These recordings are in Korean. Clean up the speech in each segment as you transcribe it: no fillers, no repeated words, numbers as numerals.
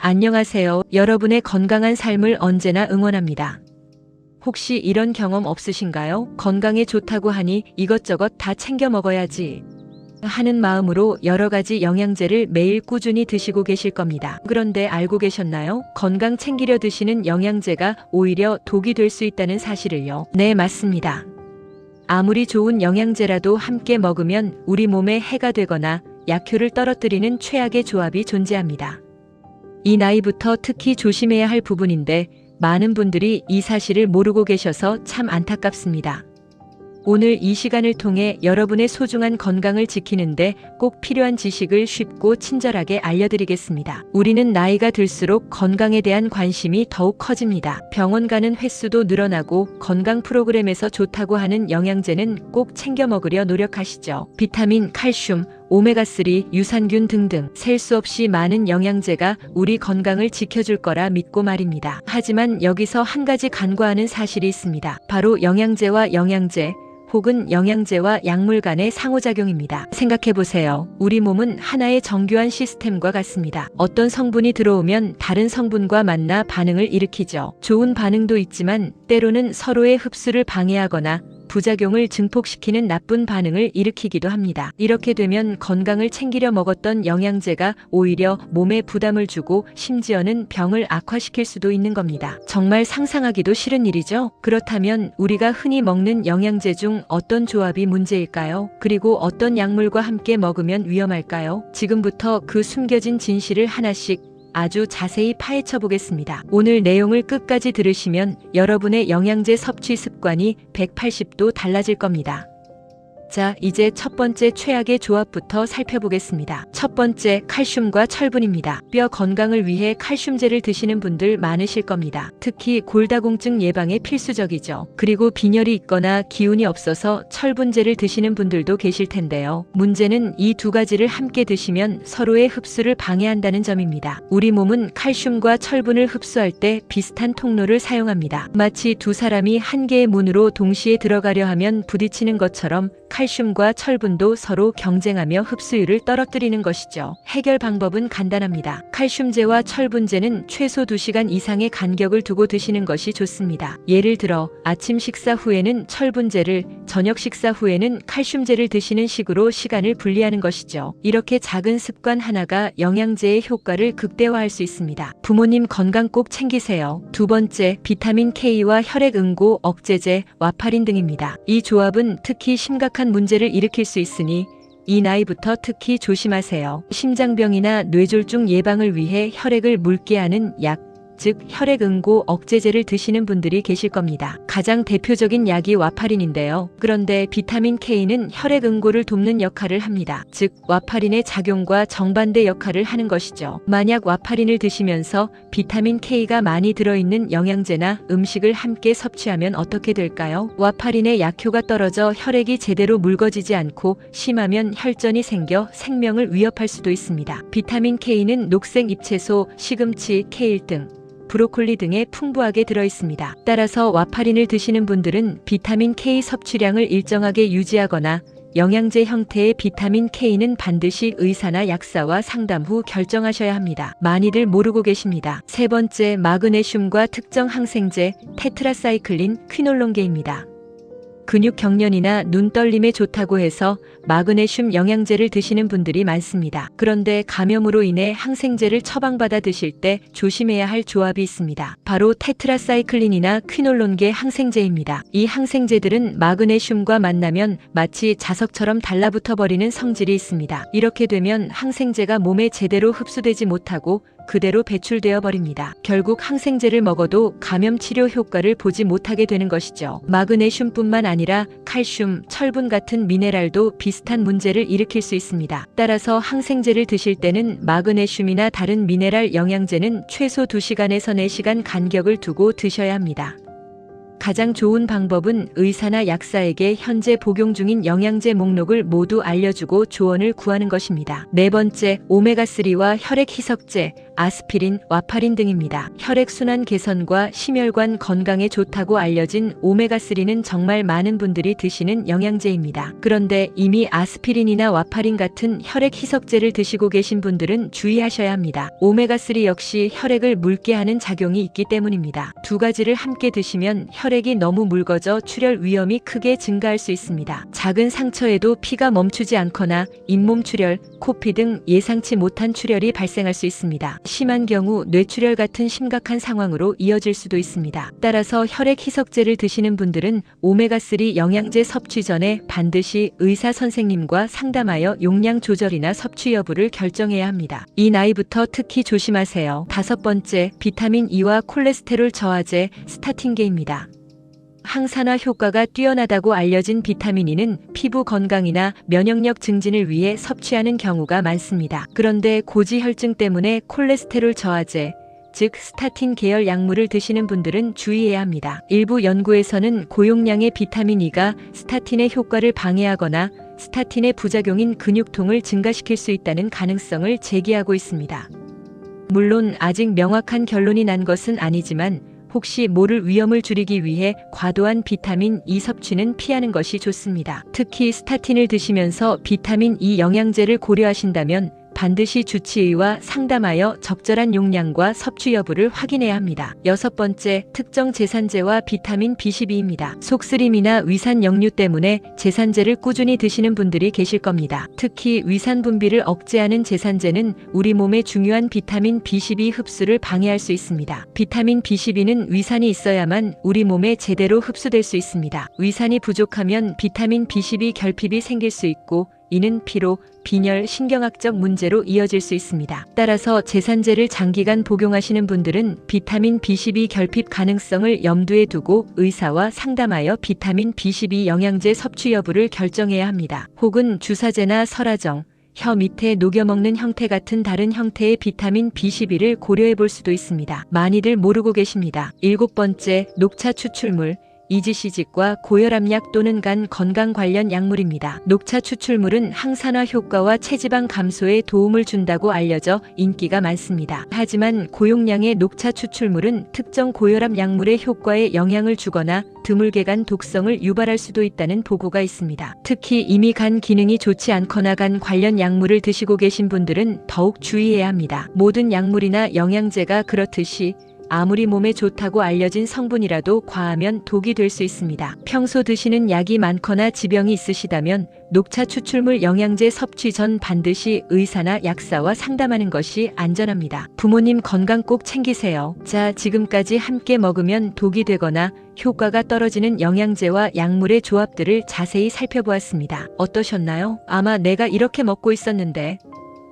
안녕하세요. 여러분의 건강한 삶을 언제나 응원합니다. 혹시 이런 경험 없으신가요? 건강에 좋다고 하니 이것저것 다 챙겨 먹어야지 하는 마음으로 여러 가지 영양제를 매일 꾸준히 드시고 계실 겁니다. 그런데 알고 계셨나요? 건강 챙기려 드시는 영양제가 오히려 독이 될 수 있다는 사실을요. 네, 맞습니다. 아무리 좋은 영양제라도 함께 먹으면 우리 몸에 해가 되거나 약효를 떨어뜨리는 최악의 조합이 존재합니다. 이 나이부터 특히 조심해야 할 부분인데 많은 분들이 이 사실을 모르고 계셔서 참 안타깝습니다. 오늘 이 시간을 통해 여러분의 소중한 건강을 지키는데 꼭 필요한 지식을 쉽고 친절하게 알려드리겠습니다. 우리는 나이가 들수록 건강에 대한 관심이 더욱 커집니다. 병원 가는 횟수도 늘어나고 건강 프로그램에서 좋다고 하는 영양제는 꼭 챙겨 먹으려 노력하시죠. 비타민, 칼슘, 오메가3, 유산균 등등 셀 수 없이 많은 영양제가 우리 건강을 지켜줄 거라 믿고 말입니다. 하지만 여기서 한 가지 간과하는 사실이 있습니다. 바로 영양제와 영양제, 혹은 영양제와 약물 간의 상호작용입니다. 생각해보세요. 우리 몸은 하나의 정교한 시스템과 같습니다. 어떤 성분이 들어오면 다른 성분과 만나 반응을 일으키죠. 좋은 반응도 있지만 때로는 서로의 흡수를 방해하거나 부작용을 증폭시키는 나쁜 반응을 일으키기도 합니다. 이렇게 되면 건강을 챙기려 먹었던 영양제가 오히려 몸에 부담을 주고 심지어는 병을 악화시킬 수도 있는 겁니다. 정말 상상하기도 싫은 일이죠? 그렇다면 우리가 흔히 먹는 영양제 중 어떤 조합이 문제일까요? 그리고 어떤 약물과 함께 먹으면 위험할까요? 지금부터 그 숨겨진 진실을 하나씩 아주 자세히 파헤쳐 보겠습니다. 오늘 내용을 끝까지 들으시면 여러분의 영양제 섭취 습관이 180도 달라질 겁니다. 자, 이제 첫 번째 최악의 조합부터 살펴보겠습니다. 첫 번째, 칼슘과 철분입니다. 뼈 건강을 위해 칼슘제를 드시는 분들 많으실 겁니다. 특히 골다공증 예방에 필수적이죠. 그리고 빈혈이 있거나 기운이 없어서 철분제를 드시는 분들도 계실 텐데요. 문제는 이 두 가지를 함께 드시면 서로의 흡수를 방해한다는 점입니다. 우리 몸은 칼슘과 철분을 흡수할 때 비슷한 통로를 사용합니다. 마치 두 사람이 한 개의 문으로 동시에 들어가려 하면 부딪히는 것처럼 칼슘과 철분도 서로 경쟁하며 흡수율을 떨어뜨리는 것이죠. 해결 방법은 간단합니다. 칼슘제와 철분제는 최소 2시간 이상의 간격을 두고 드시는 것이 좋습니다. 예를 들어 아침 식사 후에는 철분제를, 저녁 식사 후에는 칼슘제를 드시는 식으로 시간을 분리하는 것이죠. 이렇게 작은 습관 하나가 영양제의 효과를 극대화할 수 있습니다. 부모님 건강 꼭 챙기세요. 두 번째, 비타민 K와 혈액 응고 억제제, 와파린 등입니다. 이 조합은 특히 심각한 문제를 일으킬 수 있으니 이 나이부터 특히 조심하세요. 심장병이나 뇌졸중 예방을 위해 혈액을 묽게 하는 약, 즉 혈액 응고 억제제를 드시는 분들이 계실 겁니다. 가장 대표적인 약이 와파린인데요. 그런데 비타민 K는 혈액 응고를 돕는 역할을 합니다. 즉 와파린의 작용과 정반대 역할을 하는 것이죠. 만약 와파린을 드시면서 비타민 K가 많이 들어있는 영양제나 음식을 함께 섭취하면 어떻게 될까요? 와파린의 약효가 떨어져 혈액이 제대로 묽어지지 않고 심하면 혈전이 생겨 생명을 위협할 수도 있습니다. 비타민 K는 녹색 잎채소, 시금치, 케일 등 브로콜리 등에 풍부하게 들어있습니다. 따라서 와파린을 드시는 분들은 비타민 K 섭취량을 일정하게 유지하거나 영양제 형태의 비타민 K는 반드시 의사나 약사와 상담 후 결정하셔야 합니다. 많이들 모르고 계십니다. 세 번째, 마그네슘과 특정 항생제, 테트라사이클린, 퀴놀론계입니다. 근육 경련이나 눈 떨림에 좋다고 해서 마그네슘 영양제를 드시는 분들이 많습니다. 그런데 감염으로 인해 항생제를 처방받아 드실 때 조심해야 할 조합이 있습니다. 바로 테트라사이클린이나 퀴놀론계 항생제입니다. 이 항생제들은 마그네슘과 만나면 마치 자석처럼 달라붙어 버리는 성질이 있습니다. 이렇게 되면 항생제가 몸에 제대로 흡수되지 못하고 그대로 배출되어 버립니다. 결국 항생제를 먹어도 감염 치료 효과를 보지 못하게 되는 것이죠. 마그네슘뿐만 아니라 칼슘, 철분 같은 미네랄도 비슷한 문제를 일으킬 수 있습니다. 따라서 항생제를 드실 때는 마그네슘이나 다른 미네랄 영양제는 최소 2시간에서 4시간 간격을 두고 드셔야 합니다. 가장 좋은 방법은 의사나 약사에게 현재 복용 중인 영양제 목록을 모두 알려주고 조언을 구하는 것입니다. 네 번째, 오메가3와 혈액 희석제, 아스피린, 와파린 등입니다. 혈액순환 개선과 심혈관 건강에 좋다고 알려진 오메가3는 정말 많은 분들이 드시는 영양제입니다. 그런데 이미 아스피린이나 와파린 같은 혈액 희석제를 드시고 계신 분들은 주의하셔야 합니다. 오메가3 역시 혈액을 묽게 하는 작용이 있기 때문입니다. 두 가지를 함께 드시면 혈액이 너무 묽어져 출혈 위험이 크게 증가할 수 있습니다. 작은 상처에도 피가 멈추지 않거나 잇몸 출혈, 코피 등 예상치 못한 출혈이 발생할 수 있습니다. 심한 경우 뇌출혈 같은 심각한 상황으로 이어질 수도 있습니다. 따라서 혈액 희석제를 드시는 분들은 오메가3 영양제 섭취 전에 반드시 의사 선생님과 상담하여 용량 조절이나 섭취 여부를 결정해야 합니다. 이 나이부터 특히 조심하세요. 5번째, 비타민 E와 콜레스테롤 저하제 스타틴계입니다. 항산화 효과가 뛰어나다고 알려진 비타민 E는 피부 건강이나 면역력 증진을 위해 섭취하는 경우가 많습니다. 그런데 고지혈증 때문에 콜레스테롤 저하제, 즉 스타틴 계열 약물을 드시는 분들은 주의해야 합니다. 일부 연구에서는 고용량의 비타민 E가 스타틴의 효과를 방해하거나 스타틴의 부작용인 근육통을 증가시킬 수 있다는 가능성을 제기하고 있습니다. 물론 아직 명확한 결론이 난 것은 아니지만 혹시 모를 위험을 줄이기 위해 과도한 비타민 E 섭취는 피하는 것이 좋습니다. 특히 스타틴을 드시면서 비타민 E 영양제를 고려하신다면 반드시 주치의와 상담하여 적절한 용량과 섭취 여부를 확인해야 합니다. 6번째, 특정 제산제와 비타민 B12입니다. 속쓰림이나 위산 역류 때문에 제산제를 꾸준히 드시는 분들이 계실 겁니다. 특히 위산 분비를 억제하는 제산제는 우리 몸의 중요한 비타민 B12 흡수를 방해할 수 있습니다. 비타민 B12는 위산이 있어야만 우리 몸에 제대로 흡수될 수 있습니다. 위산이 부족하면 비타민 B12 결핍이 생길 수 있고 이는 피로, 빈혈, 신경학적 문제로 이어질 수 있습니다. 따라서 제산제를 장기간 복용하시는 분들은 비타민 B12 결핍 가능성을 염두에 두고 의사와 상담하여 비타민 B12 영양제 섭취 여부를 결정해야 합니다. 혹은 주사제나 설화정, 혀 밑에 녹여 먹는 형태 같은 다른 형태의 비타민 B12를 고려해 볼 수도 있습니다. 많이들 모르고 계십니다. 7번째, 녹차 추출물. 이지시직과 고혈압약 또는 간 건강 관련 약물입니다. 녹차 추출물은 항산화 효과와 체지방 감소에 도움을 준다고 알려져 인기가 많습니다. 하지만 고용량의 녹차 추출물은 특정 고혈압 약물의 효과에 영향을 주거나 드물게 간 독성을 유발할 수도 있다는 보고가 있습니다. 특히 이미 간 기능이 좋지 않거나 간 관련 약물을 드시고 계신 분들은 더욱 주의해야 합니다. 모든 약물이나 영양제가 그렇듯이 아무리 몸에 좋다고 알려진 성분이라도 과하면 독이 될 수 있습니다. 평소 드시는 약이 많거나 지병이 있으시다면 녹차 추출물 영양제 섭취 전 반드시 의사나 약사와 상담하는 것이 안전합니다. 부모님 건강 꼭 챙기세요. 자, 지금까지 함께 먹으면 독이 되거나 효과가 떨어지는 영양제와 약물의 조합들을 자세히 살펴보았습니다. 어떠셨나요? 아마 내가 이렇게 먹고 있었는데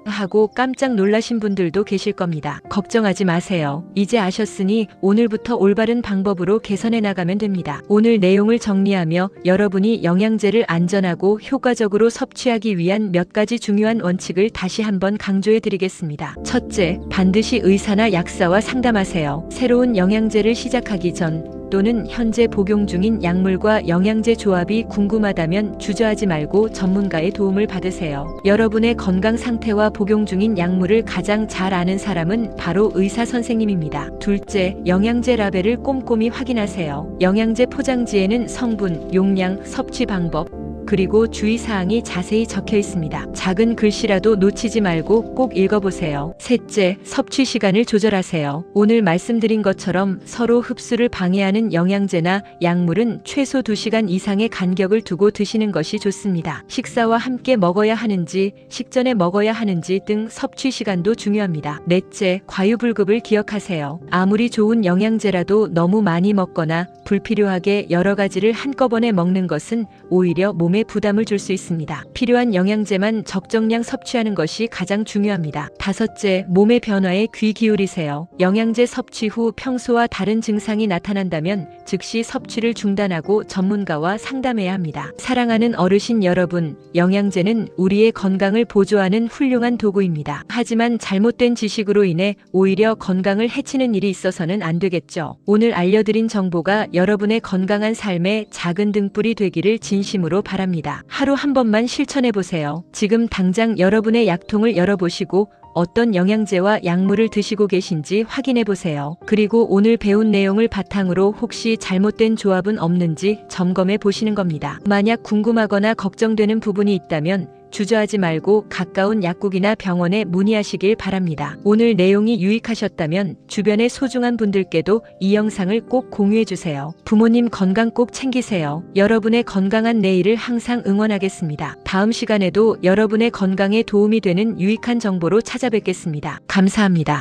하고 깜짝 놀라신 분들도 계실 겁니다. 걱정하지 마세요. 이제 아셨으니 오늘부터 올바른 방법으로 개선해 나가면 됩니다. 오늘 내용을 정리하며 여러분이 영양제를 안전하고 효과적으로 섭취하기 위한 몇 가지 중요한 원칙을 다시 한번 강조해 드리겠습니다. 첫째, 반드시 의사나 약사와 상담하세요. 새로운 영양제를 시작하기 전 또는 현재 복용 중인 약물과 영양제 조합이 궁금하다면 주저하지 말고 전문가의 도움을 받으세요. 여러분의 건강 상태와 복용 중인 약물을 가장 잘 아는 사람은 바로 의사 선생님입니다. 둘째, 영양제 라벨을 꼼꼼히 확인하세요. 영양제 포장지에는 성분, 용량, 섭취 방법, 그리고 주의사항이 자세히 적혀 있습니다. 작은 글씨라도 놓치지 말고 꼭 읽어보세요. 셋째, 섭취 시간을 조절하세요. 오늘 말씀드린 것처럼 서로 흡수를 방해하는 영양제나 약물은 최소 2시간 이상의 간격을 두고 드시는 것이 좋습니다. 식사와 함께 먹어야 하는지, 식전에 먹어야 하는지 등 섭취 시간도 중요합니다. 넷째, 과유불급을 기억하세요. 아무리 좋은 영양제라도 너무 많이 먹거나 불필요하게 여러 가지를 한꺼번에 먹는 것은 오히려 몸에 부담을 줄 수 있습니다. 필요한 영양제만 적정량 섭취하는 것이 가장 중요합니다. 다섯째, 몸의 변화에 귀 기울이세요. 영양제 섭취 후 평소와 다른 증상이 나타난다면 즉시 섭취를 중단하고 전문가와 상담해야 합니다. 사랑하는 어르신 여러분, 영양제는 우리의 건강을 보조하는 훌륭한 도구입니다. 하지만 잘못된 지식으로 인해 오히려 건강을 해치는 일이 있어서는 안 되겠죠. 오늘 알려드린 정보가 여러분의 건강한 삶의 작은 등불이 되기를 진심으로 바랍니다. 하루 한 번만 실천해보세요. 지금 당장 여러분의 약통을 열어보시고 어떤 영양제와 약물을 드시고 계신지 확인해 보세요. 그리고 오늘 배운 내용을 바탕으로 혹시 잘못된 조합은 없는지 점검해 보시는 겁니다. 만약 궁금하거나 걱정되는 부분이 있다면 주저하지 말고 가까운 약국이나 병원에 문의하시길 바랍니다. 오늘 내용이 유익하셨다면 주변의 소중한 분들께도 이 영상을 꼭 공유해 주세요. 부모님 건강 꼭 챙기세요. 여러분의 건강한 내일을 항상 응원하겠습니다. 다음 시간에도 여러분의 건강에 도움이 되는 유익한 정보로 찾아뵙겠습니다. 감사합니다.